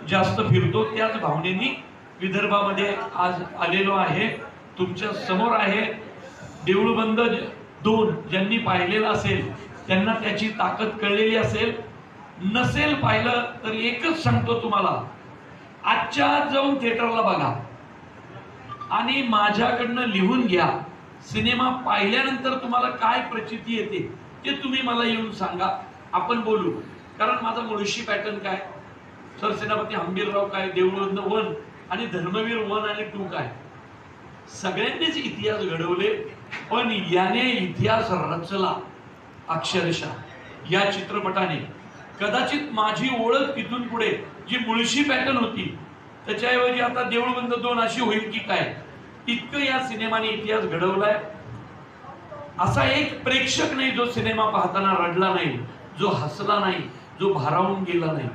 जास्त फिरतो, त्याच भावनेने विदर्भामध्ये आज आलेलो आहे, तुमच्या समोर आहे। देऊळ बंद 2 ज्यांनी पाहिलेलं असेल त्यांना त्याची ताकद कळलेली असेल, नसेल पाहिलं तर एकच सांगतो तुम्हाला, आजच्या जाऊन थिएटरला बघा आणि माझ्याकडनं लिहून घ्या, सिनेमा पाहिल्यानंतर तुम्हाला काय प्रचिती येते ते तुम्ही मला येऊन सांगा, आपण बोलू। कारण माझा मुळशी पॅटर्न काय, सरसेनापती हंबीरराव काय, देऊळ बंद 1 आणि धर्मवीर 1 आणि 2 काय, सगळ्यांनीच इतिहास घडवले, पण याने इतिहास रचला अक्षरशः या चित्रपटाने। कदाचित माझी ओळख इथून पुढे जी मुळशी पॅटर्न होती त्याच्याऐवजी आता देऊळ बंद 2 अशी होईल की काय, इतकं या सिनेमाने इतिहास घडवलाय। असा एक प्रेक्षक नाही जो सिनेमा पाहताना रडला नाही, जो हसला नाही, जो भारावून गेला नाही।